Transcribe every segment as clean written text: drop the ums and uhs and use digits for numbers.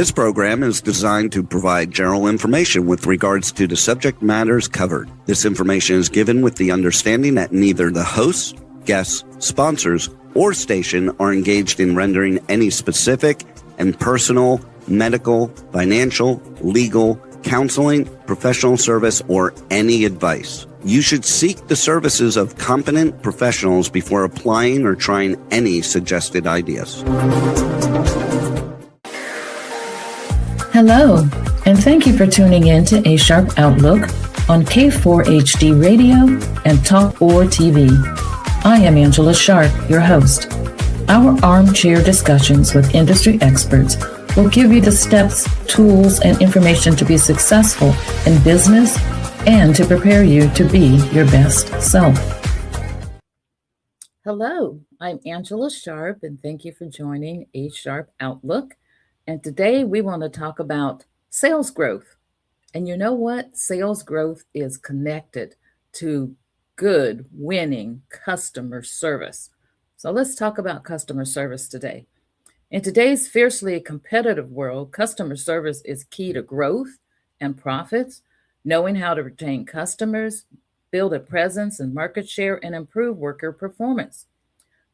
This program is designed to provide general information with regards to the subject matters covered. This information is given with the understanding that neither the hosts, guests, sponsors, or station are engaged in rendering any specific and personal, medical, financial, legal, counseling, professional service, or any advice. You should seek the services of competent professionals before applying or trying any suggested ideas. Hello, and thank you for tuning in to A Sharp Outlook on K4HD Radio and Talk or TV. I am Angela Sharp, your host. Our armchair discussions with industry experts will give you the steps, tools, and information to be successful in business and to prepare you to be your best self. Hello, I'm Angela Sharp, and thank you for joining A Sharp Outlook. And today we want to talk about sales growth. And you know what? Sales growth is connected to good, winning customer service. So let's talk about customer service today. In today's fiercely competitive world, customer service is key to growth and profits. Knowing how to retain customers, build a presence and market share, and improve worker performance.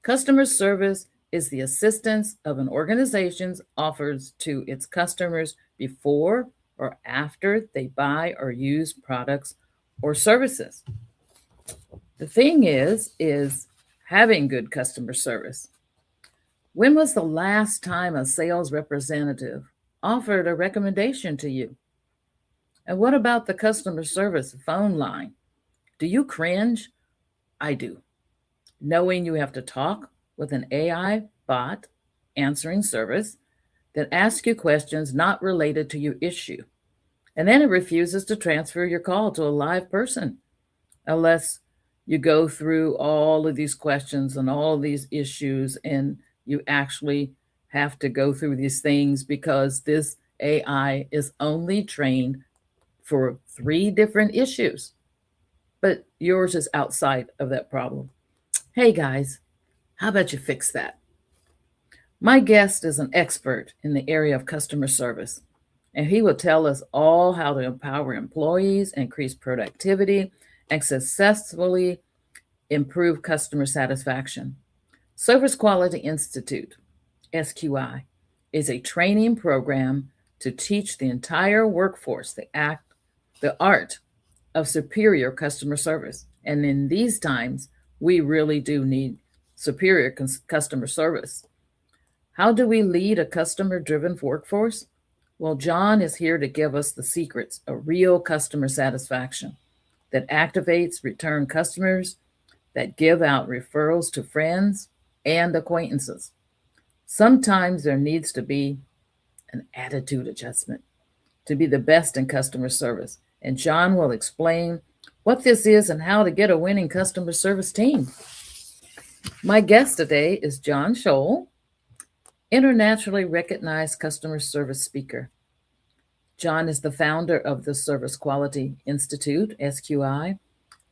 Customer service is the assistance of an organization offers to its customers before or after they buy or use products or services. The thing is having good customer service. When was the last time a sales representative offered a recommendation to you? And what about the customer service phone line? Do you cringe? I do. Knowing you have to talk with an AI bot answering service that asks you questions not related to your issue. And then it refuses to transfer your call to a live person unless you go through all of these questions and all these issues, and you actually have to go through these things because this AI is only trained for 3 different issues, but yours is outside of that problem. Hey guys, how about you fix that? My guest is an expert in the area of customer service, and he will tell us all how to empower employees, increase productivity, and successfully improve customer satisfaction. Service Quality Institute, SQI, is a training program to teach the entire workforce the art of superior customer service. And in these times, we really do need superior customer service. How do we lead a customer-driven workforce? Well, John is here to give us the secrets of real customer satisfaction that activates return customers, that give out referrals to friends and acquaintances. Sometimes there needs to be an attitude adjustment to be the best in customer service. And John will explain what this is and how to get a winning customer service team. My guest today is John Scholl, internationally recognized customer service speaker. John is the founder of the Service Quality Institute, SQI,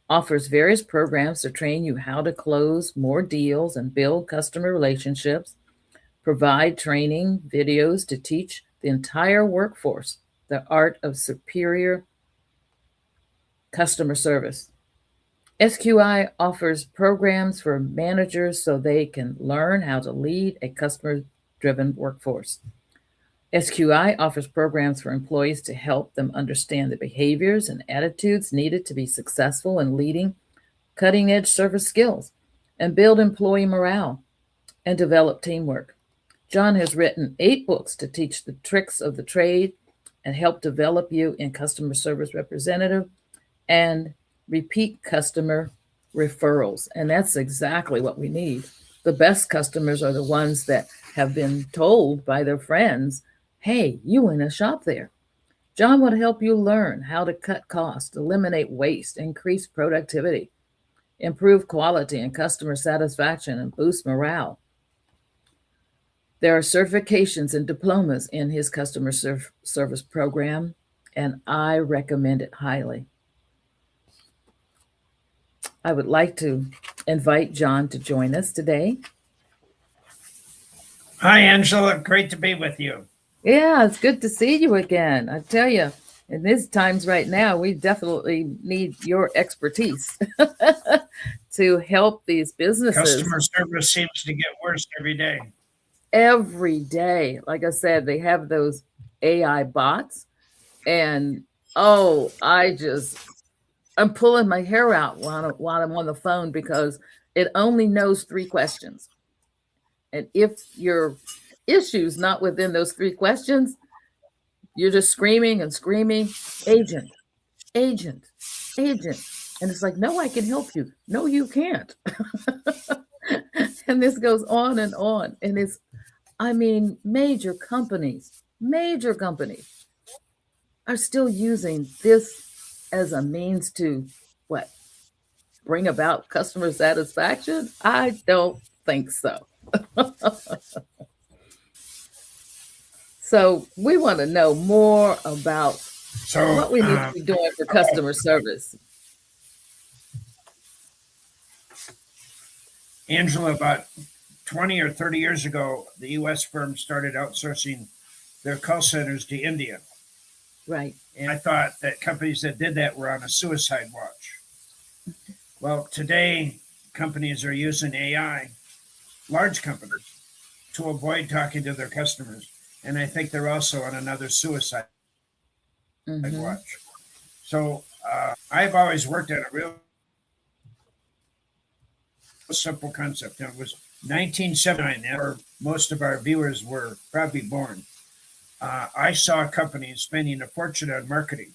offers various programs to train you how to close more deals and build customer relationships, provide training videos to teach the entire workforce the art of superior customer service. SQI offers programs for managers so they can learn how to lead a customer-driven workforce. SQI offers programs for employees to help them understand the behaviors and attitudes needed to be successful in leading cutting-edge service skills and build employee morale and develop teamwork. John has written 8 books to teach the tricks of the trade and help develop you in customer service representative and repeat customer referrals. And that's exactly what we need. The best customers are the ones that have been told by their friends, hey, you want to shop there. John would help you learn how to cut costs, eliminate waste, increase productivity, improve quality and customer satisfaction, and boost morale. There are certifications and diplomas in his customer service program, and I recommend it highly. I would like to invite John to join us today. Hi, Angela. Great to be with you. Yeah, it's good to see you again. I tell you, in these times right now, we definitely need your expertise to help these businesses Customer service seems to get worse every day. every day. Like I said, they have those AI bots, and oh, I'm pulling my hair out while I'm on the phone because it only knows three questions. And if your issue's not within those three questions, you're just screaming and screaming, agent, agent, agent. And it's like, no, I can help you. No, you can't. And this goes on and on. And I mean, major companies are still using this as a means to what? Bring about customer satisfaction? I don't think so. So we want to know more about So, what we need to be doing for customer service. Angela, about 20 or 30 years ago, the U.S. firms started outsourcing their call centers to India. Right. And I thought that companies that did that were on a suicide watch. Well, today, companies are using AI, large companies, to avoid talking to their customers. And I think they're also on another suicide Mm-hmm. watch. So I've always worked at a real simple concept. And it was 1979, where most of our viewers were probably born. I saw companies spending a fortune on marketing,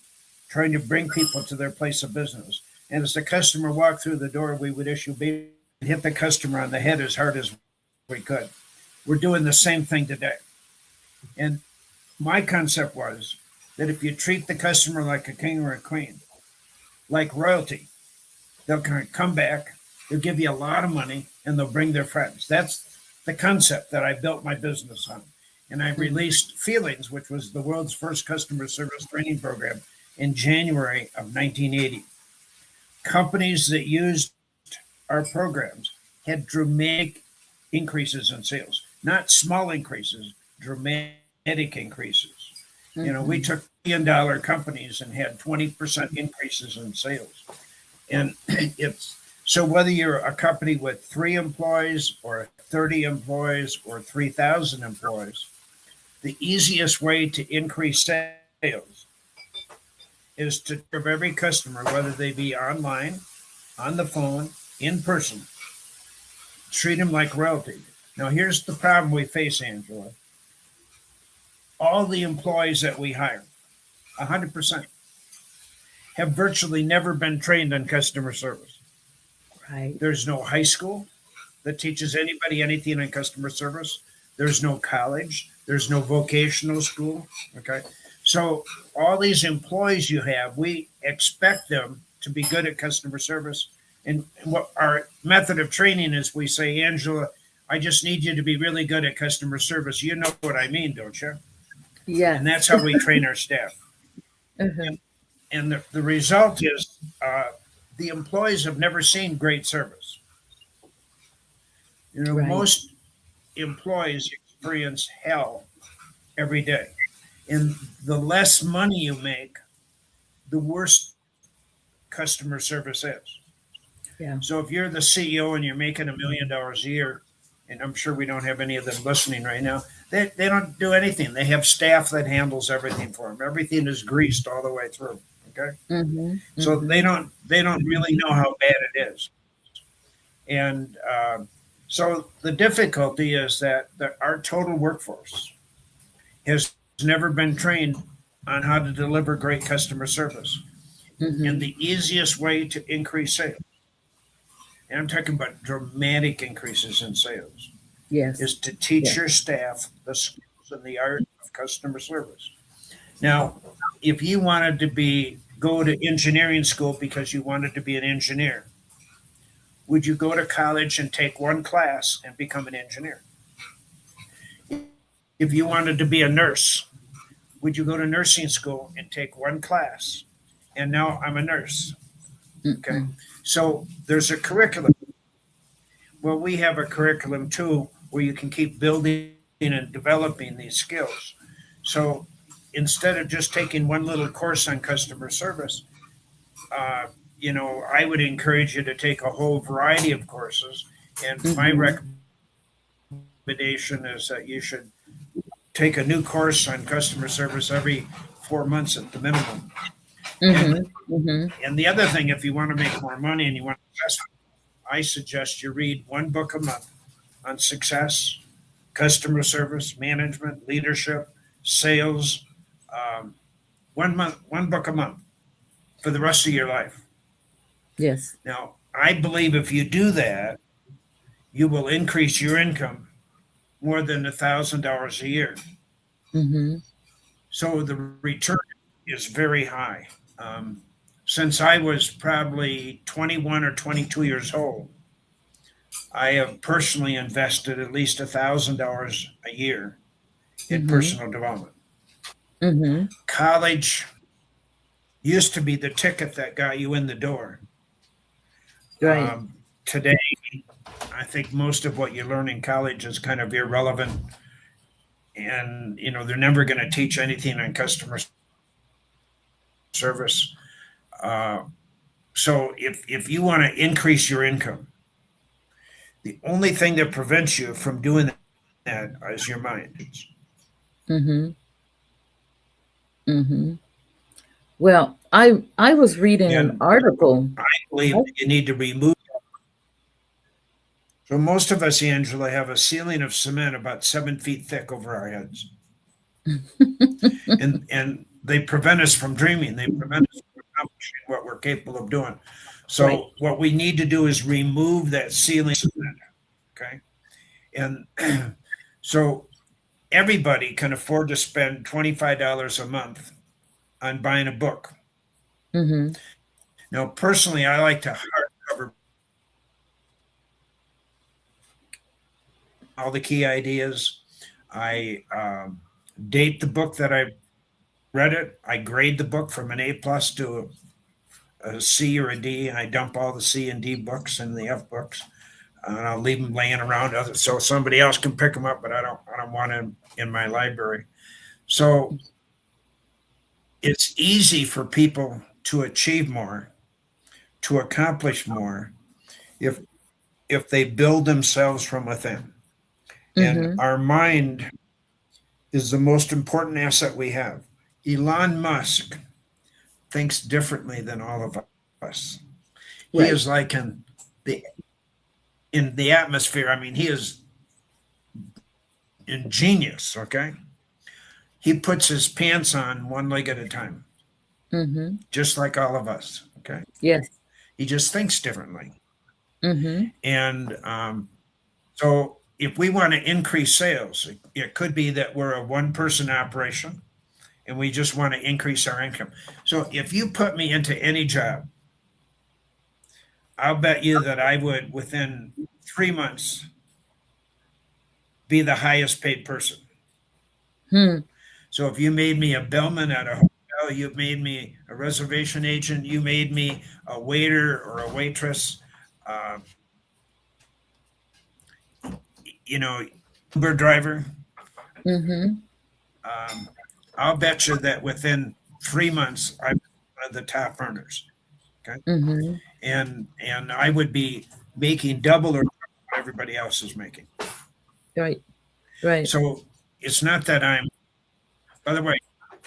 trying to bring people to their place of business. And as the customer walked through the door, we would issue baby, hit the customer on the head as hard as we could. We're doing the same thing today. And my concept was that if you treat the customer like a king or a queen, like royalty, they'll come back, they'll give you a lot of money, and they'll bring their friends. That's the concept that I built my business on. And I Mm-hmm. released Feelings, which was the world's first customer service training program, in January of 1980. Companies that used our programs had dramatic increases in sales, not small increases, dramatic increases. We Mm-hmm. took $1 billion companies and had 20% increases in sales. And it's so whether you're a company with 3 employees or 30 employees or 3,000 employees, the easiest way to increase sales is to serve every customer, whether they be online, on the phone, in person, treat them like royalty. Now, here's the problem we face, Angela. All the employees that we hire, 100%, have virtually never been trained on customer service. Right. There's no high school that teaches anybody anything on customer service. There's no college. There's no vocational school. Okay. So all these employees you have, we expect them to be good at customer service. And what our method of training is, we say, Angela, I just need you to be really good at customer service. You know what I mean, don't you? And Yes. that's how we train our staff. Uh-huh. And the result is the employees have never seen great service. Right. Most employees experience hell every day. And the less money you make, the worse customer service is. Yeah. So if you're the CEO and you're making $1 million a year, and I'm sure we don't have any of them listening right now, they don't do anything. They have staff that handles everything for them. Everything is greased all the way through. Okay. Mm-hmm. So Mm-hmm. they don't really know how bad it is. And so the difficulty is that our total workforce has never been trained on how to deliver great customer service. Mm-hmm. And the easiest way to increase sales, and I'm talking about dramatic increases in sales, Yes. is to teach Yes. your staff the skills and the art of customer service. Now, if you wanted to go to engineering school because you wanted to be an engineer, would you go to college and take one class and become an engineer? If you wanted to be a nurse, would you go to nursing school and take one class? And now I'm a nurse. Okay. Mm-mm. So there's a curriculum. Well, we have a curriculum too where you can keep building and developing these skills. So instead of just taking one little course on customer service, I would encourage you to take a whole variety of courses. And my Mm-hmm. recommendation is that you should take a new course on customer service every 4 months at the minimum. And Mm-hmm. Mm-hmm. and the other thing, if you want to make more money and you want to invest, I suggest you read one book a month on success, customer service, management, leadership, sales. Um, one book a month for the rest of your life. Yes. Now, I believe if you do that, you will increase your income more than $1,000 a year. Mm-hmm. So the return is very high. Um, since I was probably 21 or 22 years old, I have personally invested at least $1,000 a year in Mm-hmm. personal development. Mm-hmm. College used to be the ticket that got you in the door. Right. Today, I think most of what you learn in college is kind of irrelevant, and they're never going to teach anything on customer service. Uh, so if you want to increase your income, the only thing that prevents you from doing that is your mind. Mm-hmm. Mm-hmm. Well, I was reading an And article. I believe Oh. that you need to remove. So most of us, Angela, have a ceiling of cement about 7 feet thick over our heads, and they prevent us from dreaming. They prevent us from accomplishing what we're capable of doing. Right. So what we need to do is remove that ceiling. Okay, and so everybody can afford to spend $25 a month on buying a book. Mm-hmm. Now, personally, I like to hardcover all the key ideas. I date the book that I read it. I grade the book from an A+ to a C or a D. I dump all the C and D books and the F books, and I'll leave them laying around so somebody else can pick them up. But I don't want them in my library. So it's easy for people to achieve more, to accomplish more, if they build themselves from within. And Mm-hmm. our mind is the most important asset we have. Elon Musk thinks differently than all of us. He Right. is like the in the atmosphere. I mean, he is ingenious. Okay, he puts his pants on one leg at a time, Mm-hmm. just like all of us. Okay, Yes. he just thinks differently, Mm-hmm. and so if we want to increase sales, it could be that we're a one-person operation and we just want to increase our income. So if you put me into any job, I'll bet you that I would, within 3 months, be the highest paid person. Hmm. So if you made me a bellman at a hotel, you made me a reservation agent, you made me a waiter or a waitress, uh, you know, Uber driver, Mm-hmm. um, I'll bet you that within 3 months, I'm one of the top earners. Okay, Mm-hmm. and I would be making double or what everybody else is making. Right. Right. So it's not that I'm. By the way,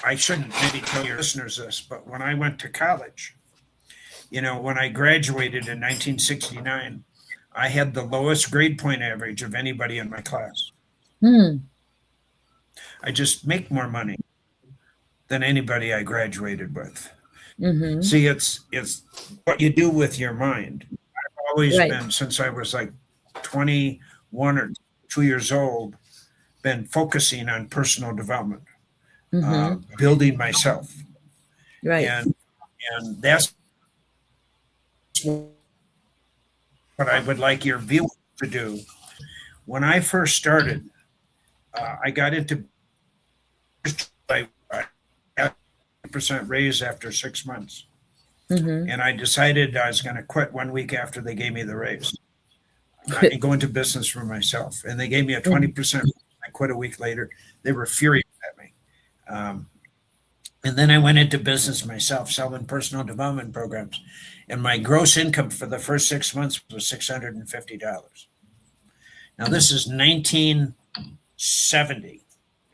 I shouldn't maybe tell your listeners this, but when I went to college, when I graduated in 1969, I had the lowest grade point average of anybody in my class. Hmm. I just make more money than anybody I graduated with. Mm-hmm. See, it's what you do with your mind. I've always Right. been, since I was like 21 or 2 years old, been focusing on personal development, Mm-hmm. building myself, Right. and that's what I would like your viewers to do. When I first started, I got into I got a percent raise after 6 months, Mm-hmm. and I decided I was going to quit 1 week after they gave me the raise and go into business for myself. And they gave me a 20%. I quit a week later. They were furious at me. And then I went into business myself, selling personal development programs. And my gross income for the first 6 months was $650. Now, this is 1970,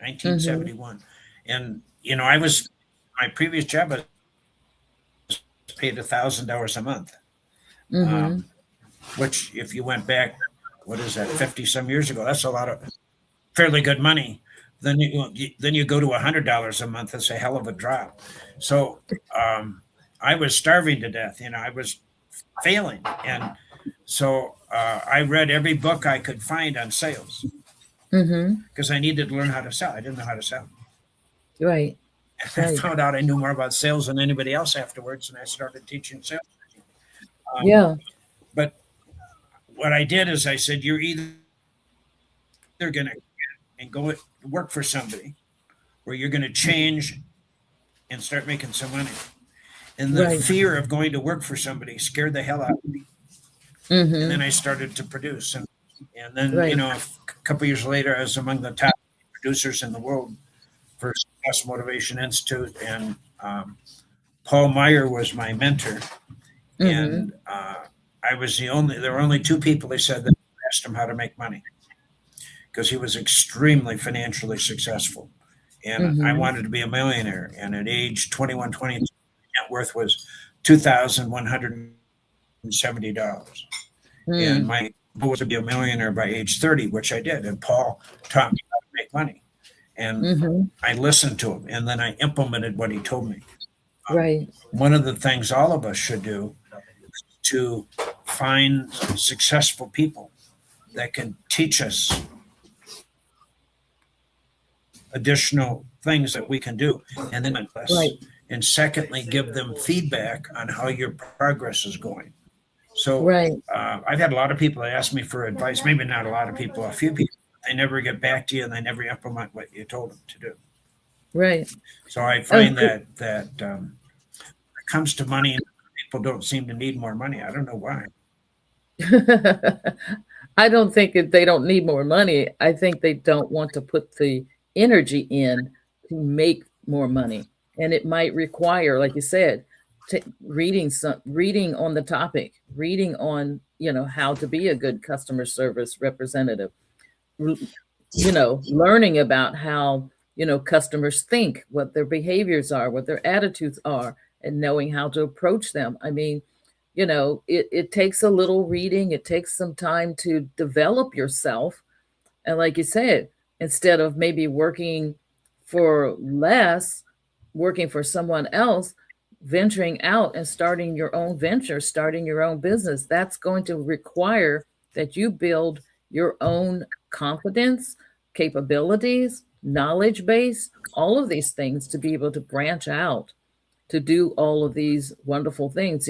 Mm-hmm. 1971. And, I was, my previous job, I was paid $1,000 a month, Mm-hmm. um, which, if you went back, what is that, 50 some years ago, that's a lot of fairly good money. Then you go to $100 a month. That's a hell of a drop. So I was starving to death. I was failing, and so I read every book I could find on sales Mm-hmm. because I needed to learn how to sell. I didn't know how to sell. Right. I Right. found out I knew more about sales than anybody else afterwards, and I started teaching sales. Um, Yeah. but what I did is I said, you're either going to and go work for somebody, or you're going to change and start making some money. And the Right. fear of going to work for somebody scared the hell out of me. And then Mm-hmm. I started to produce, and then Right. a couple years later, I was among the top producers in the world for Success Motivation Institute, and Paul Meyer was my mentor, Mm-hmm. and I was there were only two people they said that asked him how to make money because he was extremely financially successful. And I Mm-hmm. wanted to be a millionaire. And at age 21, 22, net worth was $2,170. And Mm. my goal was to be a millionaire by age 30, which I did. And Paul taught me how to make money. And Mm-hmm. I listened to him, and then I implemented what he told me. Right. One of the things all of us should do is to find successful people that can teach us additional things that we can do, and then Right. and secondly, give them feedback on how your progress is going. So Right. I've had a lot of people that ask me for advice. Maybe not a lot of people, a few people. They never get back to you, and they never implement what you told them to do. Right. So I Oh, find that when it comes to money, people don't seem to need more money. I don't know why. I don't think that they don't need more money. I think they don't want to put the energy in to make more money. And it might require, like you said, reading on the topic, reading on, how to be a good customer service representative, learning about how, customers think, what their behaviors are, what their attitudes are, and knowing how to approach them. I mean, it takes a little reading, it takes some time to develop yourself. And like you said, instead of maybe working for less, working for someone else, venturing out and starting your own venture, starting your own business, that's going to require that you build your own confidence, capabilities, knowledge base, all of these things to be able to branch out to do all of these wonderful things.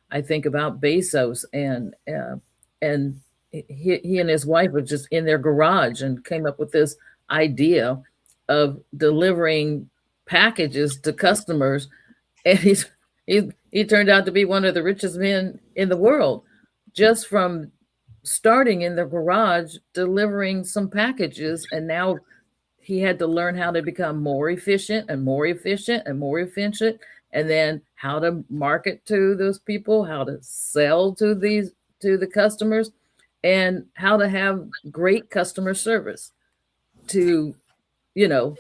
I think about Bezos and he and his wife were just in their garage and came up with this idea of delivering packages to customers, and he turned out to be one of the richest men in the world just from starting in the garage delivering some packages, and now he had to learn how to become more efficient and more efficient and more efficient, and then how to market to those people, how to sell to the customers, and how to have great customer service to,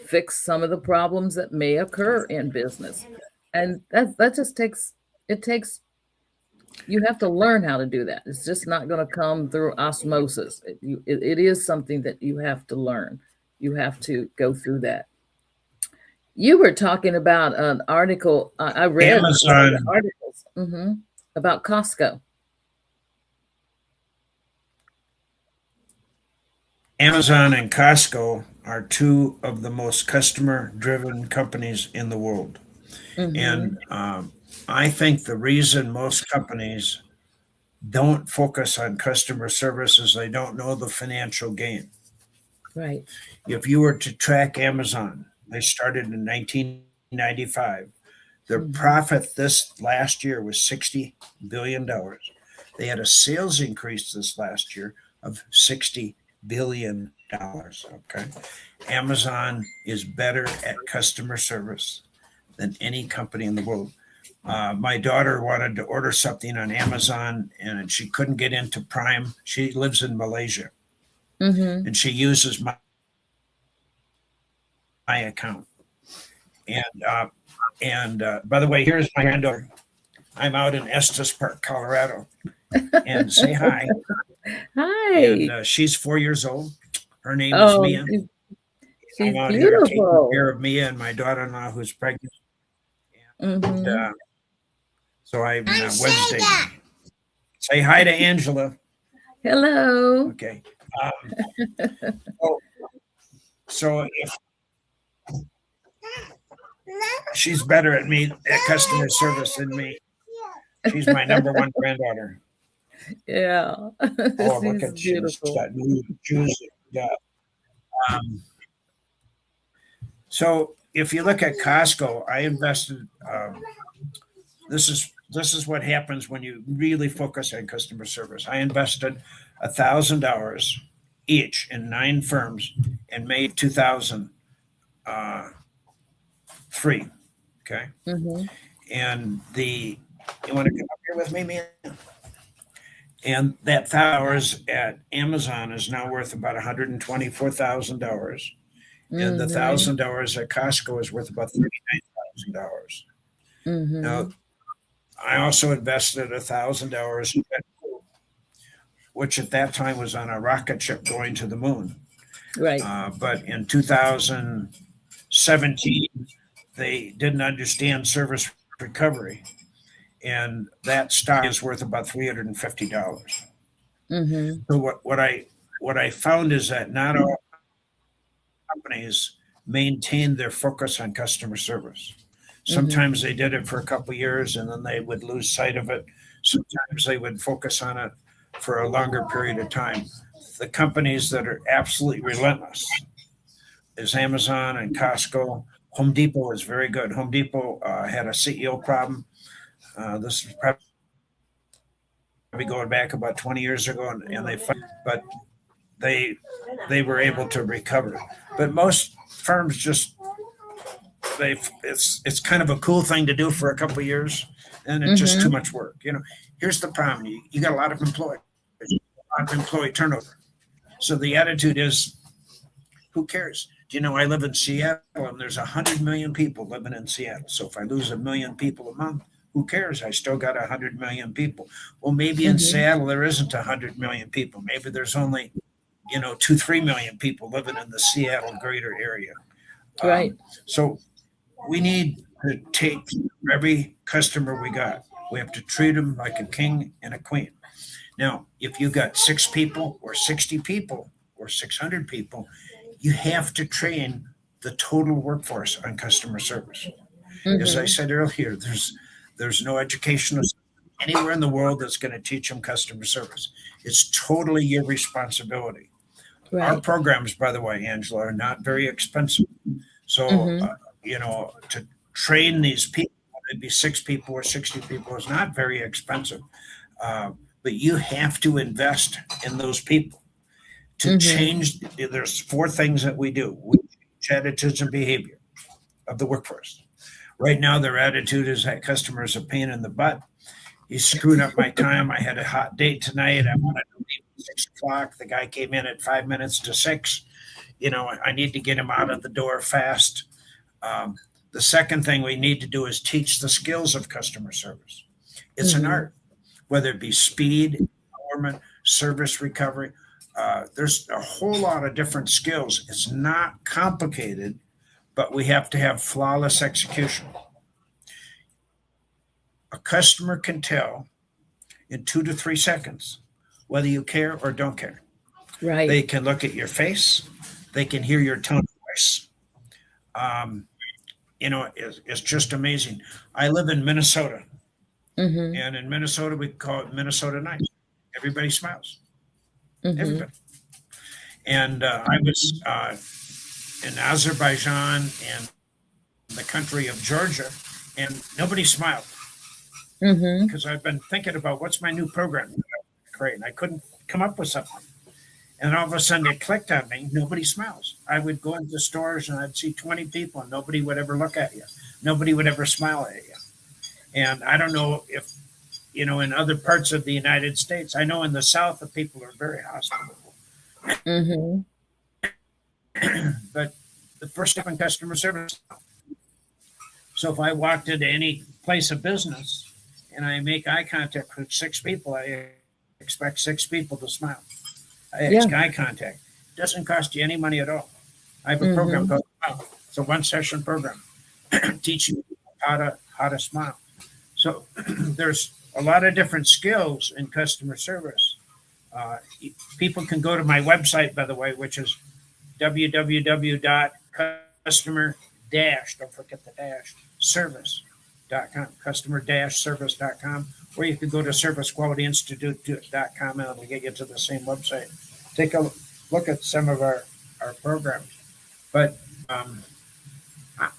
fix some of the problems that may occur in business. And that just takes it takes you have to learn how to do that. It's just not going to come through osmosis. It is something that you have to learn. You have to go through that. You were talking about an article. I read one of the Amazon, articles about Costco. Amazon and Costco are two of the most customer-driven companies in the world, Hmm. and I think the reason most companies don't focus on customer service is they don't know the financial gain. Right. If you were to track Amazon, they started in 1995. Their Hmm. profit this last year was $60 billion. They had a sales increase this last year of $60 billion. Okay. Amazon is better at customer service than any company in the world. My daughter wanted to order something on Amazon and she couldn't get into Prime. She lives in Malaysia Mm-hmm. and she uses my account. And by the way, here's my granddaughter. I'm out in Estes Park, Colorado, and say hi. And Hi. she's 4 years old. Her name is Oh, Mia. I'm she's out here taking care beautiful. of Mia and my daughter-in-law who's pregnant. And Mm-hmm. so I'm Wednesday. Say hi to Angela. Hello. Okay. Um, so, so if she's better at me at customer service than me, she's my number one granddaughter. Yeah. Oh, look She's at she's beautiful. got new shoes. Yeah. Um, so if you look at Costco, I invested. This is what happens when you really focus on customer service. I invested $1,000 each in 9 firms and made 2,003. Okay, Mm-hmm. and you want to come up here with me, man? And that $1,000 at Amazon is now worth about $124,000, and the Mm-hmm. $1,000 at Costco is worth about $39,000. Mm-hmm. Now, I also invested $1,000, which at that time was on a rocket ship going to the moon. Right. But in 2017, they didn't understand service recovery, and that stock is worth about $350. Mm-hmm. So what I found is that not all companies maintained their focus on customer service. Mm-hmm. Sometimes they did it for a couple of years and then they would lose sight of it. Sometimes they would focus on it for a longer period of time. The companies that are absolutely relentless is Amazon and Costco. Home Depot is very good. Home Depot had a CEO problem. This is probably going back about 20 years ago, and but they they were able to recover. But most firms just it's kind of a cool thing to do for a couple of years, and it's just too Mm-hmm. much work. Here's the problem: you got a lot of employees, a lot of employee turnover. So the attitude is, who cares? Do you know I live in Seattle and there's 100 million people living in Seattle. So if I lose 1 million people a month, who cares? I still got 100 million people. Well, maybe in Mm-hmm. Seattle there isn't 100 million people. Maybe there's only 2-3 million people living in the Seattle greater area. Right. So we need to take every customer we got. We have to treat them like a king and a queen. Now, if you got 6 people or 60 people or 600 people, you have to train the total workforce on customer service. As I Mm-hmm. said earlier, there's no educational system anywhere in the world that's going to teach them customer service. It's totally your responsibility. Our Right. programs, by the way, Angela, are not very expensive. So, Mm-hmm. to train these people, whether it be 6 people or 60 people, is not very expensive. But you have to invest in those people to Mm-hmm. change. There's 4 things that we do: we change attitudes and behavior of the workforce. Right now, their attitude is that customer is a pain in the butt. He's screwing up my time. I had a hot date tonight. I wanted to leave at 6 o'clock. The guy came in at 5 minutes to 6. I need to get him out of the door fast. Um, the second thing we need to do is teach the skills of customer service. It's an Mm-hmm. art, whether it be speed, empowerment, service recovery. There's a whole lot of different skills. It's not complicated, but we have to have flawless execution. A customer can tell in 2 to 3 seconds whether you care or don't care. Right. They can look at your face, they can hear your tone of voice. Um, it's just amazing. I live in Minnesota, Mm-hmm. and in Minnesota, we call it Minnesota nice. Everybody smiles, Mm-hmm. everybody. And I was in Azerbaijan and the country of Georgia, and nobody smiled Mm-hmm. because I've been thinking about what's my new program that I create, and I couldn't come up with something. And all of a sudden it clicked on me. Nobody smiles. I would go into stores and I'd see 20 people and nobody would ever look at you. Nobody would ever smile at you. And I don't know if, in other parts of the United States, I know in the South, the people are very hospitable. Mm-hmm. But the first step in customer service. So if I walked into any place of business and I make eye contact with 6 people, I expect 6 people to smile. I ask eye contact. It doesn't cost you any money at all. I have a program called Smile. It's a 1-session program teaching people how to smile. So there's a lot of different skills in customer service. People can go to my website, by the way, which is www.customer-don't forget the dash, service.com, customer-service.com, or you could go to servicequalityinstitute.com and it'll get you to the same website. Take a look at some of our programs. But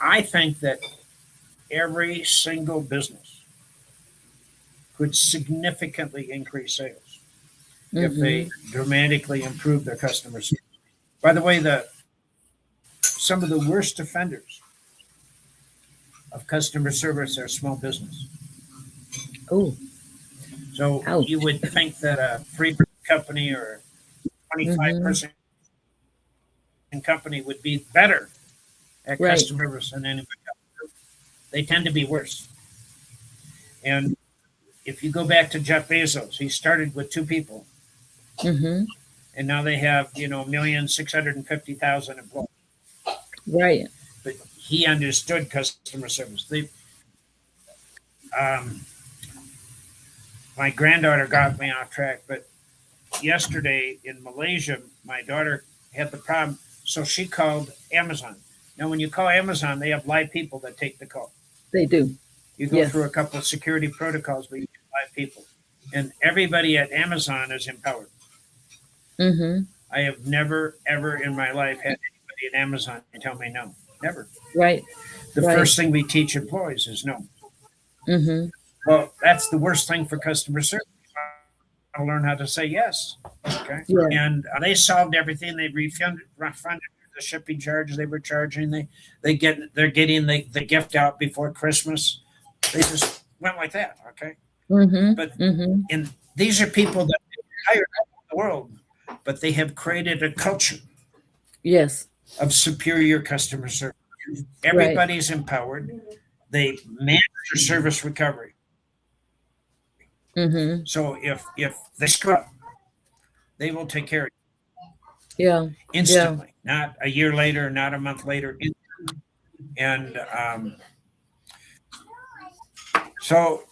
I think that every single business could significantly increase sales if they dramatically improve their customer service. By the way, some of the worst offenders of customer service are small business. Oh, So ouch. you would think that a 3-person company or a 25-person company would be better at Right. customer service than anybody else. They tend to be worse. And if you go back to Jeff Bezos, he started with 2 people, Mm-hmm. and now they have 1,650,000 employees. Right. But he understood customer service. My granddaughter got me off track, but yesterday in Malaysia, my daughter had the problem, so she called Amazon. Now, when you call Amazon, they have live people that take the call. They do. You go Yes. through a couple of security protocols, but you get live people. And everybody at Amazon is empowered. Mm-hmm. I have never, ever in my life had anybody at Amazon tell me no. Never. Right. The Right. first thing we teach employees is no. Mm-hmm. Well, that's the worst thing for customer service. I'll learn how to say yes. Okay. Yeah. And they solved everything. They refunded the shipping charges they were charging. They're getting the gift out before Christmas. They just went like that. Okay. Mm-hmm. But Mm-hmm. and these are people that are hired all over the world, but they have created a culture Yes. of superior customer service. Everybody's empowered. They manage their service recovery. Mm-hmm. So if they screw up, they will take care of you Yeah. instantly, not a year later, not a month later. And so,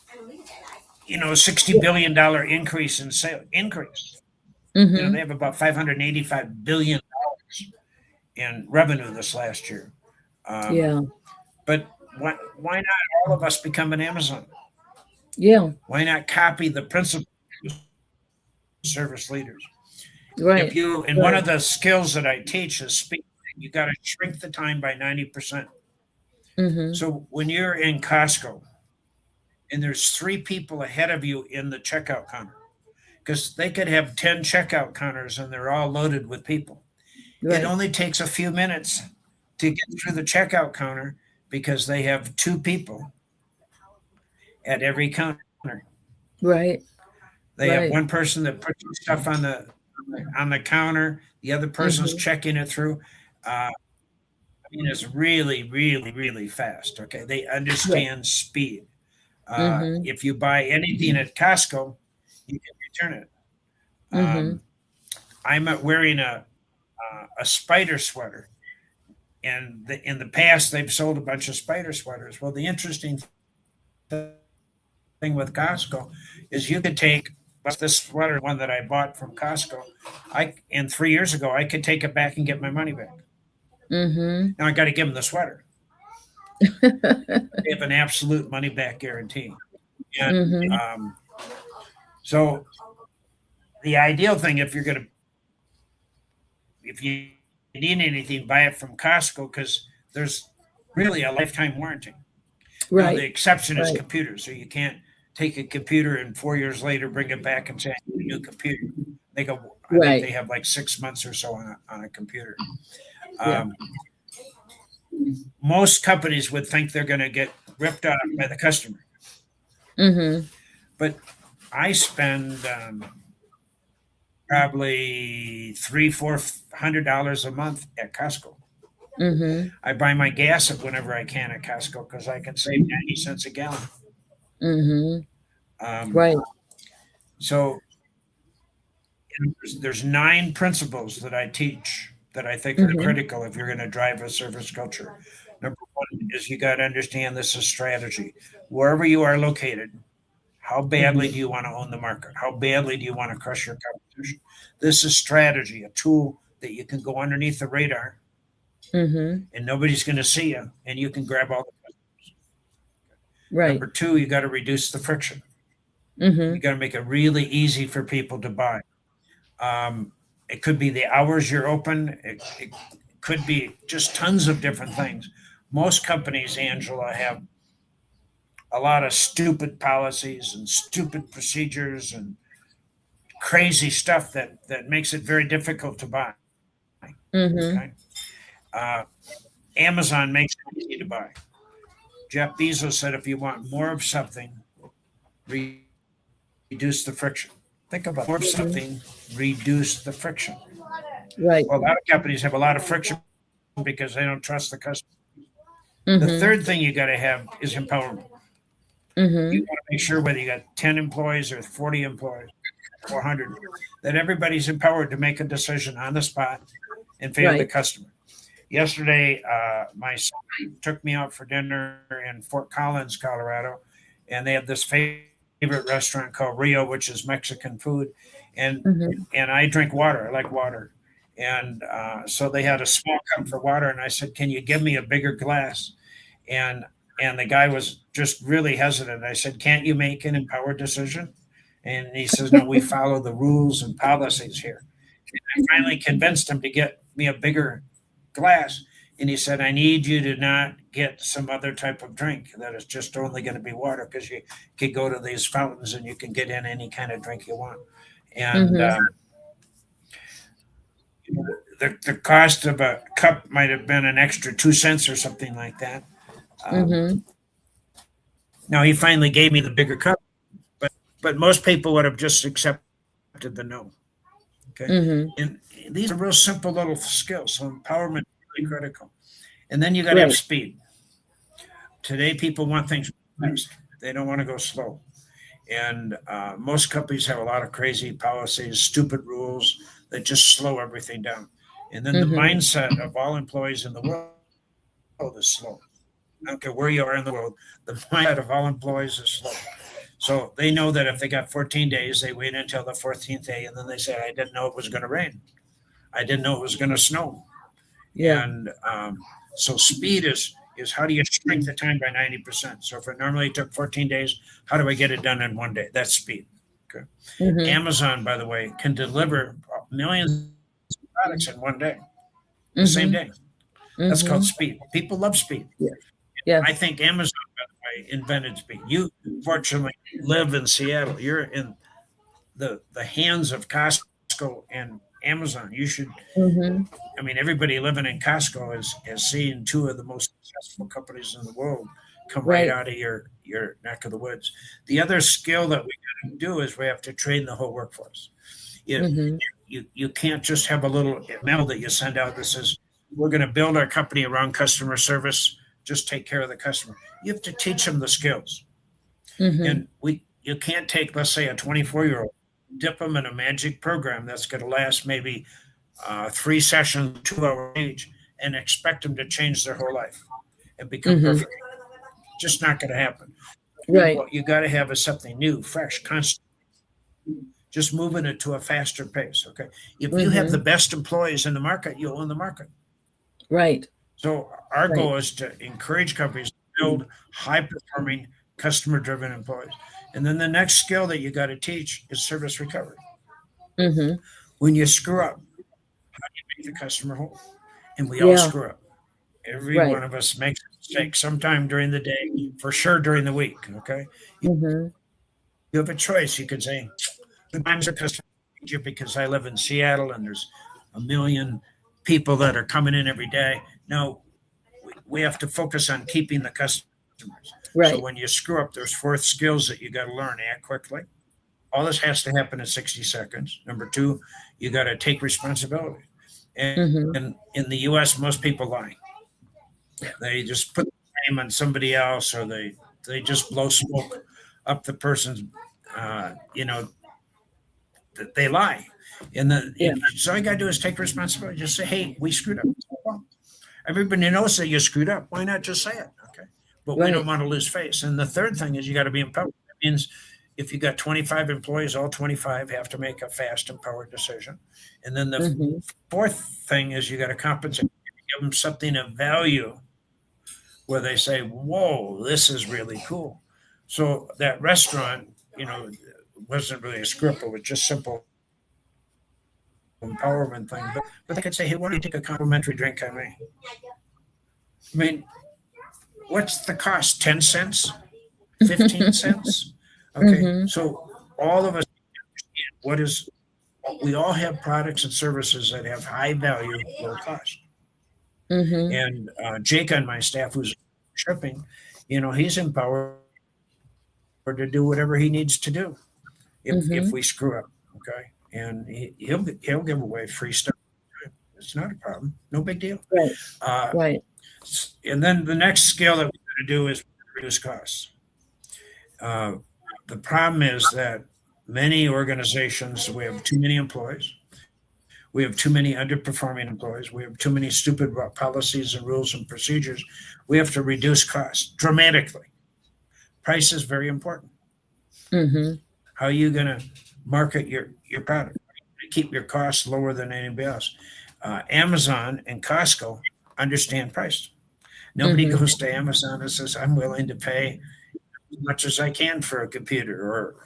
$60 billion increase in sale increase. Mm-hmm. They have about $585 billion in revenue this last year. Yeah. But why not all of us become an Amazon? Yeah. Why not copy the principles of service leaders? Right. And one of the skills that I teach is speaking. You got to shrink the time by 90%. Mm-hmm. So when you're in Costco and there's 3 people ahead of you in the checkout counter, because they could have 10 checkout counters and they're all loaded with people. Right. It only takes a few minutes to get through the checkout counter because they have 2 people at every counter. Right. They Right. have one person that puts stuff on the counter, the other person's checking it through. It's really, really, really fast. Okay, they understand speed. If you buy anything at Costco, you can return it. I'm wearing a spider sweater, and in the past they've sold a bunch of spider sweaters. Well, the interesting thing with Costco is you could take this sweater, one that I bought from Costco. And 3 years ago, I could take it back and get my money back. Mm-hmm. Now I got to give them the sweater. They have an absolute money back guarantee. And so the ideal thing, if you need anything, buy it from Costco, because there's really a lifetime warranty. Right. Now, the exception is Right. computers. So you can't take a computer and 4 years later bring it back and say, I need a new computer. They go. I think they Right. have like 6 months or so on a computer. Yeah. Um, Most companies would think they're going to get ripped off by the customer, Mm-hmm. but I spend probably $300-400 a month at Costco. Mm-hmm. I buy my gas at whenever I can at Costco because I can save 90 cents a gallon. Mm-hmm. Um, Right. so there's 9 principles that I teach that I think are Mm-hmm. critical if you're going to drive a service culture. Number one is you got to understand this is strategy. Wherever you are located, how badly Mm-hmm. do you want to own the market? How badly do you want to crush your competition? This is strategy, a tool that you can go underneath the radar Mm-hmm. and nobody's going to see you, and you can grab all the customers. Right. Number two, you got to reduce the friction. You Mm-hmm. got to make it really easy for people to buy. Um, it could be the hours you're open. It could be just tons of different things. Most companies, Angela, have a lot of stupid policies and stupid procedures and crazy stuff that makes it very difficult to buy. Mm-hmm. Okay, uh, Amazon makes it easy to buy. Jeff Bezos said, if you want more of something, reduce the friction. Think about more of Mm-hmm. something, reduce the friction. Right. Well, a lot of companies have a lot of friction because they don't trust the customer. The Mm-hmm. third thing you got to have is empowerment. You Mm-hmm. got to make sure whether you got 10 employees or 40 employees, 400, that everybody's empowered to make a decision on the spot in favor of the Right. customer. Yesterday, my son took me out for dinner in Fort Collins, Colorado, and they have this favorite restaurant called Rio, which is Mexican food, and Mm-hmm. and I drink water. I like water, and so they had a small cup for water, and I said, "Can you give me a bigger glass?" And and the guy was just really hesitant. I said, "Can't you make an empowered decision?" And he says, "No, we follow the rules and policies here." I finally convinced him to get me a bigger glass. And he said, I need you to not get some other type of drink that is just only going to be water because you could go to these fountains and you can get in any kind of drink you want. And Mm-hmm. the cost of a cup might have been an extra 2 cents or something like that. Um, Mm-hmm. Now, he finally gave me the bigger cup, but most people would have just accepted the no. Okay. Mm-hmm. And these are real simple little skills. So empowerment is really critical. And then you got to have Right. speed. Today, people want things fast. They don't want to go slow. And most companies have a lot of crazy policies, stupid rules that just slow everything down. And then the Mm-hmm. mindset of all employees in the world is slow. I don't care where you are in the world, the mindset of all employees is slow. So they know that if they got 14 days, they wait until the 14th day, and then they say, I didn't know it was going to rain. I didn't know it was going to snow. Yeah. And so speed is how do you shrink the time by 90%? So if it normally took 14 days, how do I get it done in one day? That's speed. Okay. Mm-hmm. Amazon, by the way, can deliver millions of products in one day, the same Mm-hmm. day. That's called Mm-hmm. speed. People love speed. Yeah. Yes. I think Amazon, by the way, invented speed. You fortunately live in Seattle. You're in the hands of Costco and Amazon. You should. Mm-hmm. I mean, everybody living in Costco has seen two of the most successful companies in the world come right Right. out of your neck of the woods. The other skill that we got to do is we have to train the whole workforce. You, Mm-hmm. you can't just have a little email that you send out that says, we're going to build our company around customer service. Just take care of the customer. You have to teach them the skills. Mm-hmm. And you can't take, let's say, a 24-year-old, dip them in a magic program that's going to last maybe 3 sessions, 2 hours each, and expect them to change their whole life and become Mm-hmm. perfect. Just not going to happen. Right. What you got to have is something new, fresh, constant. Just moving it to a faster pace. Okay. If you have the Mm-hmm. best employees in the market, you'll own the market. Right. So our Right. goal is to encourage companies to build high performing, customer driven employees. And then the next skill that you got to teach is service recovery. Mm-hmm. When you screw up, how do you make the customer whole? And we all Yeah. screw up. Every Right. one of us makes a mistake sometime during the day, for sure during the week. Okay. Mm-hmm. You have a choice. You could say, good times are customer. because I live in Seattle and there's a million people that are coming in every day. No, we have to focus on keeping the customers. Right. So when you screw up, there's 4 skills that you got to learn. Act quickly. All this has to happen in 60 seconds. Number 2, you got to take responsibility. And in the U.S., most people lie. They just put the blame on somebody else, or they just blow smoke up the person's, they lie. So all you got to do is take responsibility. Just say, hey, we screwed up. Everybody knows that you screwed up. Why not just say it? Okay. But we don't want to lose face. And the third thing is you got to be empowered. That means if you got 25 employees, all 25 have to make a fast, empowered decision. And then the fourth thing is you got to compensate. Give them something of value where they say, whoa, this is really cool. So that restaurant, wasn't really a script. It was just simple empowerment thing. But they could say, hey, why don't you take a complimentary drink on me? I mean, what's the cost? 10 cents? 15 cents? Okay. So all of us understand we all have products and services that have high value, low cost. And Jake on my staff, who's shipping, he's empowered to do whatever he needs to do if we screw up. Okay. And he'll give away free stuff. It's not a problem. No big deal. Right. And then the next skill that we got to do is reduce costs. The problem is that many organizations, we have too many employees. We have too many underperforming employees. We have too many stupid policies and rules and procedures. We have to reduce costs dramatically. Price is very important. How are you going to market your product? Keep your costs lower than anybody else. Amazon and Costco understand price. Nobody goes to Amazon and says, I'm willing to pay as much as I can for a computer or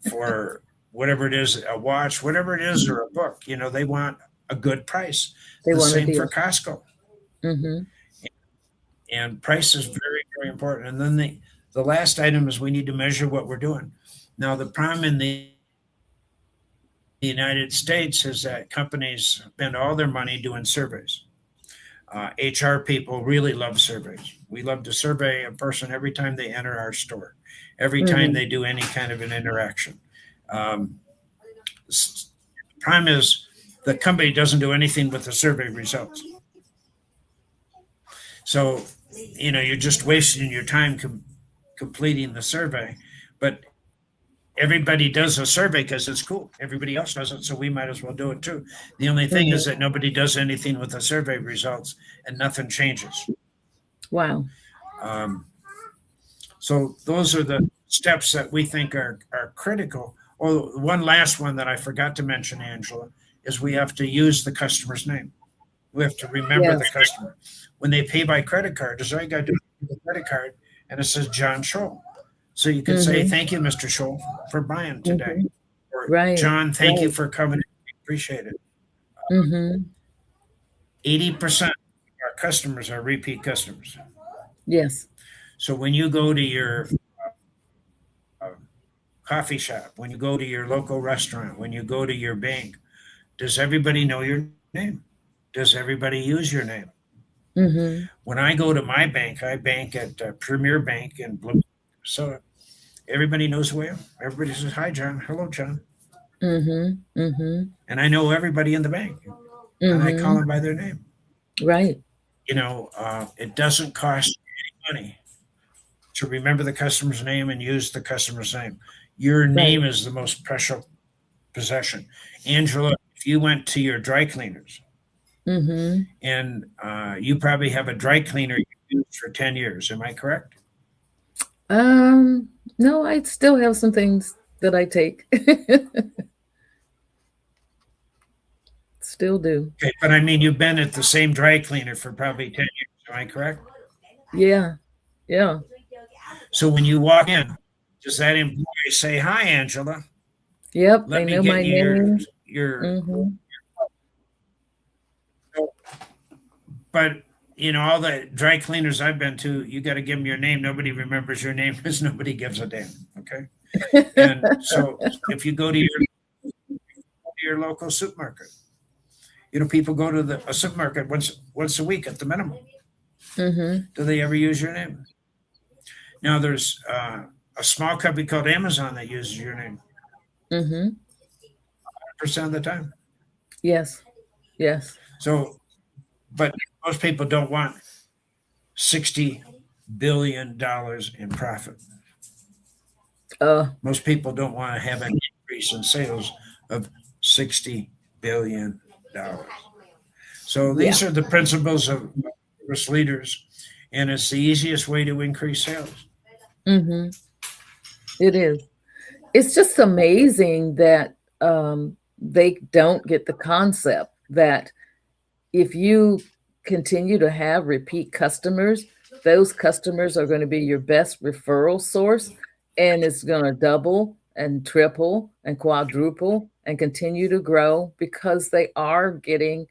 for whatever it is, a watch, whatever it is, or a book. They want a good price. The same for Costco. And price is very, very important. And then the last item is we need to measure what we're doing. Now, the problem in the United States is that companies spend all their money doing surveys. HR people really love surveys. We love to survey a person every time they enter our store, every time they do any kind of an interaction. The problem is the company doesn't do anything with the survey results. So, you're just wasting your time completing the survey. But everybody does a survey because it's cool. Everybody else does it, so we might as well do it too. The only thing is that nobody does anything with the survey results and nothing changes. Wow. So those are the steps that we think are critical. Oh, one last one that I forgot to mention, Angela, is we have to use the customer's name. We have to remember the customer. When they pay by credit card, all you got to do is the credit card, and it says John Scholl. So you can say, thank you, Mr. Scholl, for buying today. Or, John, thank you for coming. Appreciate it. 80% of our customers are repeat customers. Yes. So when you go to your coffee shop, when you go to your local restaurant, when you go to your bank, does everybody know your name? Does everybody use your name? When I go to my bank, I bank at Premier Bank in Blue. So everybody knows who I am. Everybody says, hi, John. Hello, John. And I know everybody in the bank. And I call them by their name. Right. It doesn't cost any money to remember the customer's name and use the customer's name. Your name is the most precious possession. Angela, if you went to your dry cleaners and you probably have a dry cleaner you used for 10 years. Am I correct? No, I still have some things that I take. Still do. Okay, but I mean, you've been at the same dry cleaner for probably 10 years. Am I correct? Yeah. So when you walk in, does that employee say, hi, Angela? Yep, they know my name. But all the dry cleaners I've been to, you got to give them your name. Nobody remembers your name because nobody gives a damn. Okay. And so if you go to your your local supermarket. People go to a supermarket once a week at the minimum. Mm-hmm. Do they ever use your name? Now there's a small company called Amazon that uses your name Mm-hmm. percent of the time. Yes. Yes. So, but most people don't want $60 billion in profit. Uh, Most people don't want to have an increase in sales of $60 billion. So yeah. these are the principles of service leaders, and it's the easiest way to increase sales. Mm-hmm. It is. It's just amazing that they don't get the concept that if you continue to have repeat customers, those customers are going to be your best referral source, and it's going to double and triple and quadruple and continue to grow because they are getting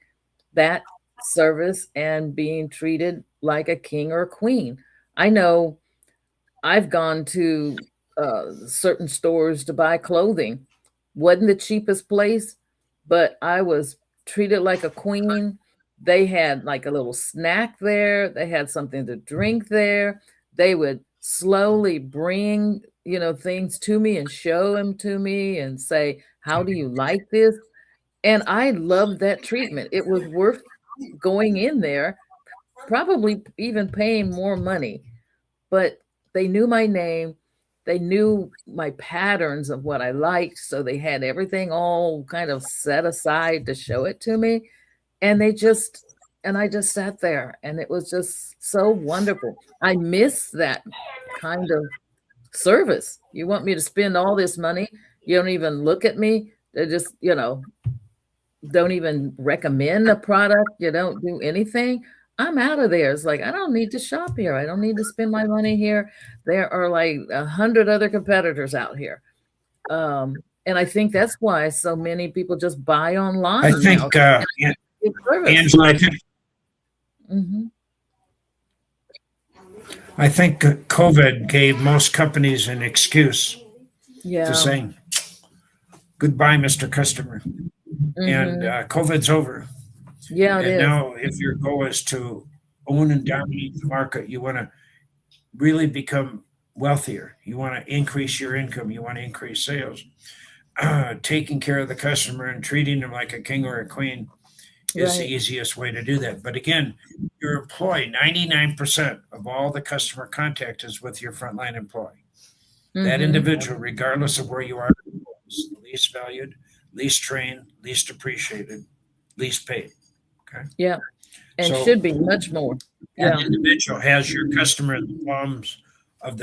that service and being treated like a king or a queen. I know I've gone to certain stores to buy clothing. Wasn't the cheapest place, but I was treated like a queen. They had like a little snack there. They had something to drink there. They would slowly bring, things to me and show them to me and say, "How do you like this?" And I loved that treatment. It was worth going in there, probably even paying more money, but they knew my name. They knew my patterns of what I liked. So they had everything all kind of set aside to show it to me. And I just sat there and it was just so wonderful. I miss that kind of service. You want me to spend all this money? You don't even look at me. They just, don't even recommend a product. You don't do anything. I'm out of there. It's like, I don't need to shop here. I don't need to spend my money here. There are like 100 other competitors out here. And I think that's why so many people just buy I online now. think, It's service. Angela, Hmm. I think COVID gave most companies an excuse to Yeah. say, goodbye, Mr. Customer. And Hmm. COVID's over. Yeah, it And is. now, if your goal is to own and dominate the market, you want to really become wealthier. You want to increase your income. You want to increase sales. Taking care of the customer and treating them like a king or a queen is the Right. easiest way to do that. But again, your employee, 99% of all the customer contact is with your frontline employee. That Hmm. individual, regardless of where you are, is the least valued, least trained, least appreciated, least paid. Okay. Yeah. And So should be much more. that Yeah. individual has your customer in the palms of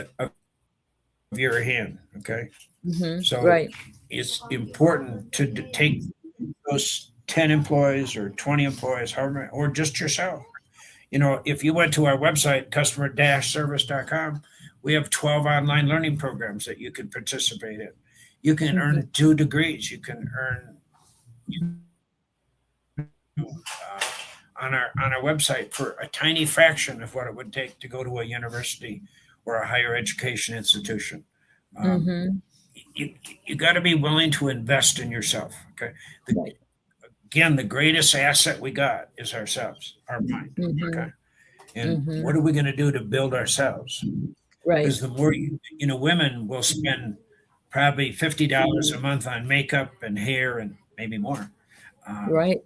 your hand. Okay. So Right. it's important to take those 10 employees or 20 employees, however, or just yourself. If you went to our website, customer-service.com, we have 12 online learning programs that you can participate in. You can Hmm. earn 2 degrees. You can earn uh, on our website for a tiny fraction of what it would take to go to a university or a higher education institution. Um, Hmm. you got to be willing to invest in yourself. Okay. Right. Again, the greatest asset we got is ourselves, our mind. Hmm. Okay. And Hmm. what are we going to do to build ourselves? Right. Because the more women will spend probably $50 a month on makeup and hair and maybe more. Right.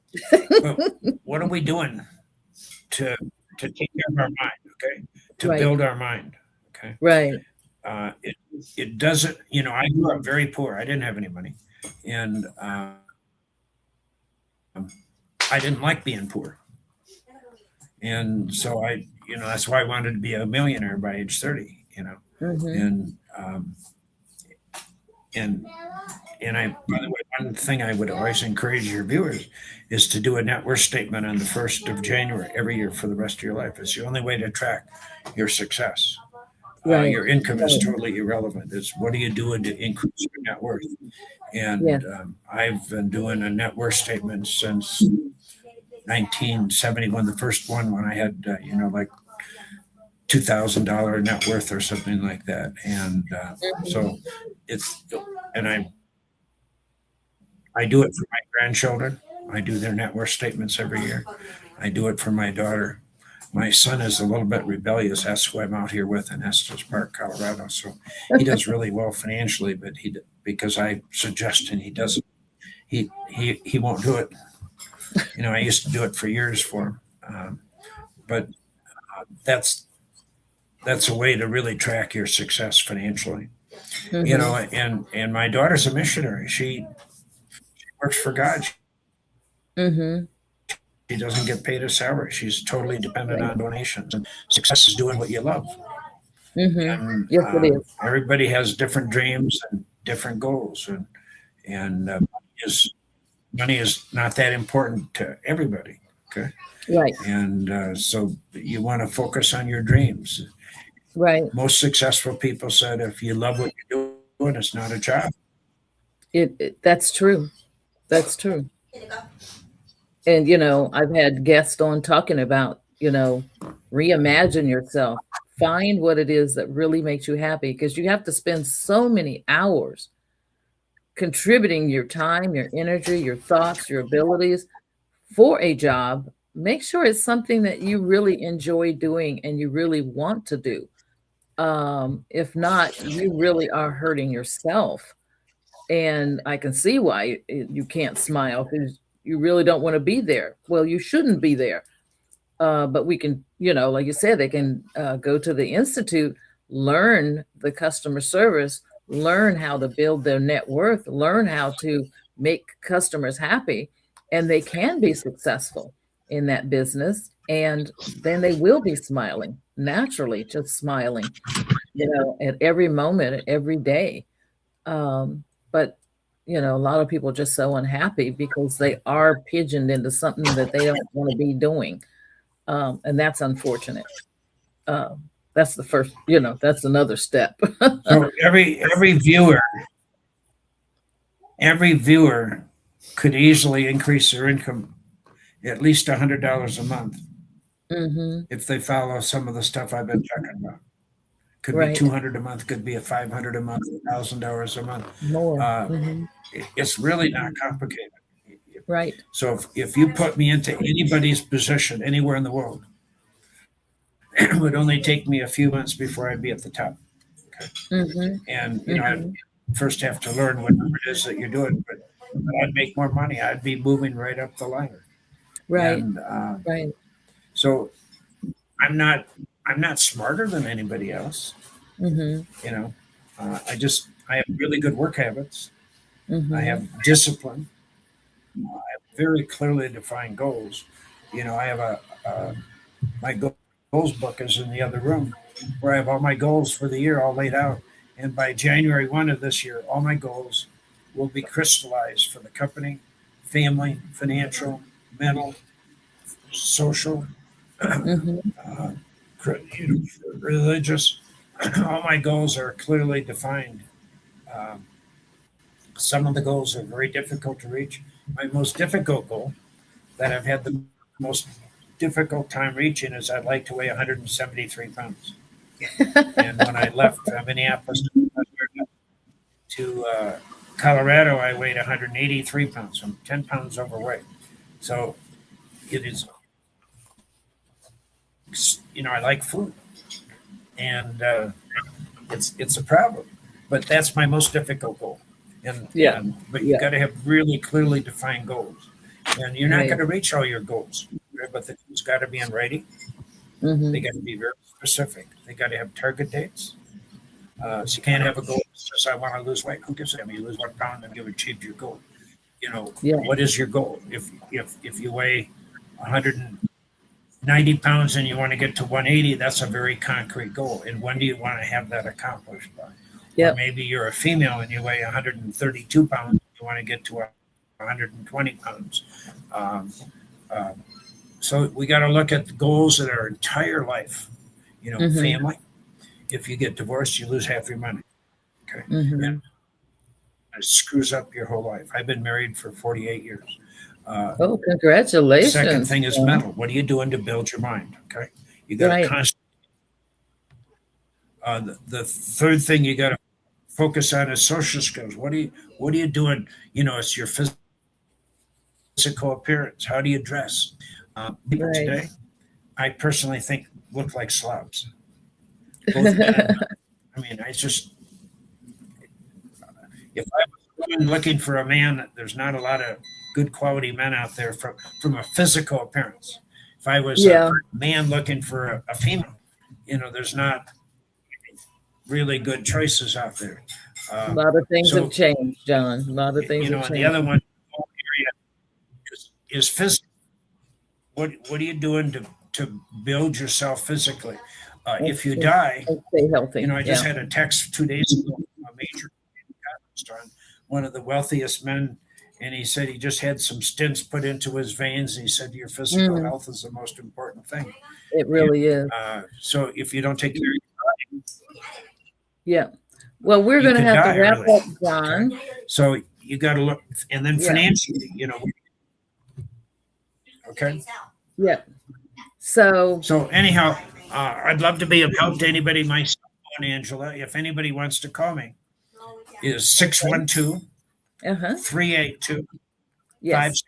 But what are we doing to take care of our mind? Okay. To Right. build our mind. Okay. Right. It doesn't, I grew up very poor. I didn't have any money. And I didn't like being poor. And so that's why I wanted to be a millionaire by age 30, Hmm. and, and, by the way, one thing I would always encourage your viewers is to do a net worth statement on the 1st of January every year for the rest of your life. It's the only way to track your success. Right. Your income is Right. totally irrelevant. It's what are you doing to increase your net worth? And Yeah. I've been doing a net worth statement since 1971, the first one when I had, like $2,000 net worth or something like that. And Hmm. so it's, and I I do it for my grandchildren. I do their net worth statements every year. I do it for my daughter. My son is a little bit rebellious. That's who I'm out here with in Estes Park, Colorado. So he does really well financially, but because I suggest and he doesn't, he won't do it. I used to do it for years for him, but that's a way to really track your success financially. Mm-hmm. And my daughter's a missionary. She works for God. Mm-hmm. She doesn't get paid a salary. She's totally dependent Right. on donations. And success is doing what you love. Mm-hmm. And Yes, it is. everybody has different dreams and different goals. And money is not that important to everybody. Okay. Right. And so you want to focus on your dreams. Right. Most successful people said, if you love what you're doing, it's not a job. That's true. That's true. And I've had guests on talking about, reimagine yourself. Find what it is that really makes you happy because you have to spend so many hours contributing your time, your energy, your thoughts, your abilities for a job. Make sure it's something that you really enjoy doing and you really want to do. If not, you really are hurting yourself. And I can see why you can't smile because you really don't want to be there. Well, you shouldn't be there. But we can, like you said, they can go to the institute, learn the customer service, learn how to build their net worth, learn how to make customers happy, and they can be successful in that business. And then they will be smiling naturally, just smiling, at every moment, every day. But a lot of people are just so unhappy because they are pigeoned into something that they don't want to be doing, and that's unfortunate. That's the first, that's another step. So every viewer could easily increase their income at least $100 a month Hmm. if they follow some of the stuff I've been talking about. Could be Right. 200 a month, could be a 500 a month, $1,000 a month. More. Uh, Hmm. it's really not complicated. Right. So if you put me into anybody's position anywhere in the world, it would only take me a few months before I'd be at the top. Hmm. And I'd Hmm. first have to learn whatever it is that you're doing, but I'd make more money. I'd be moving right up the ladder. Right. And Right. so I'm not smarter than anybody else. Hmm. You know, I have really good work habits. I Hmm. have discipline. I have very clearly defined goals. I have my goals book is in the other room where I have all my goals for the year all laid out. And by January 1 of this year, all my goals will be crystallized for the company, family, financial, mental, social, Hmm. uh, religious. All my goals are clearly defined. Um, some of the goals are very difficult to reach. My most difficult goal that I've had the most difficult time reaching is I'd like to weigh 173 pounds. And when I left Minneapolis to Colorado, I weighed 183 pounds. I'm 10 pounds overweight. So it is, I like food, and it's a problem. But that's my most difficult goal. And Yeah. but you Yeah. got to have really clearly defined goals, and you're not Right. going to reach all your goals. But the goals got to be in writing. They Hmm. got to be very specific. They got to have target dates. So you can't have a goal that says I want to lose weight. Who gives a damn? You lose 1 pound and you've achieved your goal. Yeah. What is your goal? If you weigh 190 pounds and you want to get to 180, that's a very concrete goal. And when do you want to have that accomplished by? Or Yep. maybe you're a female and you weigh 132 pounds. And you want to get to 120 pounds. Um, uh, so we got to look at the goals in our entire life. Hmm. Family. If you get divorced, you lose half your money. Okay, and Hmm. it screws up your whole life. I've been married for 48 years. Uh, Oh, Second congratulations. thing is mental. What are you doing to build your mind? Okay, you got to Right. constantly. The third thing you got to focus on is social skills. What are you doing? It's your physical physical appearance. How do you dress? People Right. today, I personally think, look like slobs. Both men and women. I mean, if I was a woman looking for a man, there's not a lot of good quality men out there from a physical appearance. If I was Yeah. a man looking for a female, there's not really good choices out there. A lot of things So, have changed, John. A lot of things have and changed. the other one area is physical. What are you doing to build yourself physically? If you die, And stay healthy. I just had a text 2 days ago from a major economist on one of the wealthiest men, and he said he just had some stents put into his veins. And he said your physical health is the most important thing. It really is. So if you don't take care of your body, Yeah. Well, we're you going to could have to die wrap early. up, John. so you got to look, and then Yeah. financially, okay. Yeah. So, So anyhow, I'd love to be of help to anybody. My cell phone, Angela, if anybody wants to call me, is 612-382-5636. yes.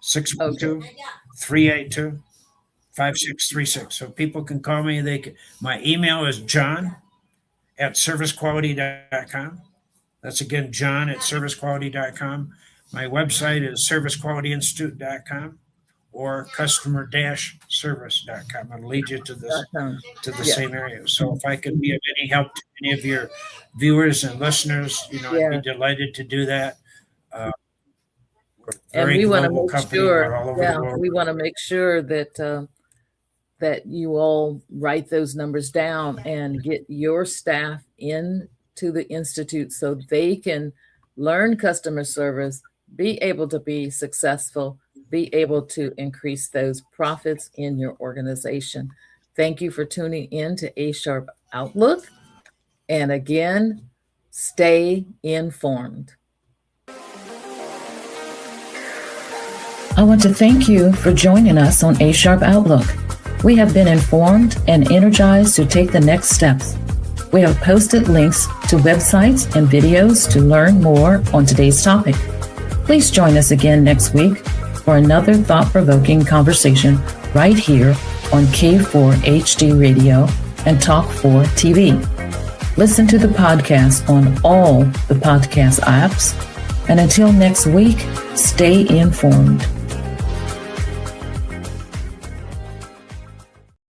612-382-5636. So people can call me. My email is john@servicequality.com. That's again, john@servicequality.com. My website is servicequalityinstitute.com or customer-service.com. It'll lead you to the same area. So if I could be of any help to any of your viewers and listeners, I'd be delighted to do that. We're And very we want to global make company. We're all sure, over the world. we want to make sure that that you all write those numbers down and get your staff into the Institute so they can learn customer service, be able to be successful, be able to increase those profits in your organization. Thank you for tuning in to A Sharp Outlook. And again, stay informed. I want to thank you for joining us on A Sharp Outlook. We have been informed and energized to take the next steps. We have posted links to websites and videos to learn more on today's topic. Please join us again next week for another thought-provoking conversation right here on K4 HD Radio and Talk 4 TV. Listen to the podcast on all the podcast apps. And until next week, stay informed.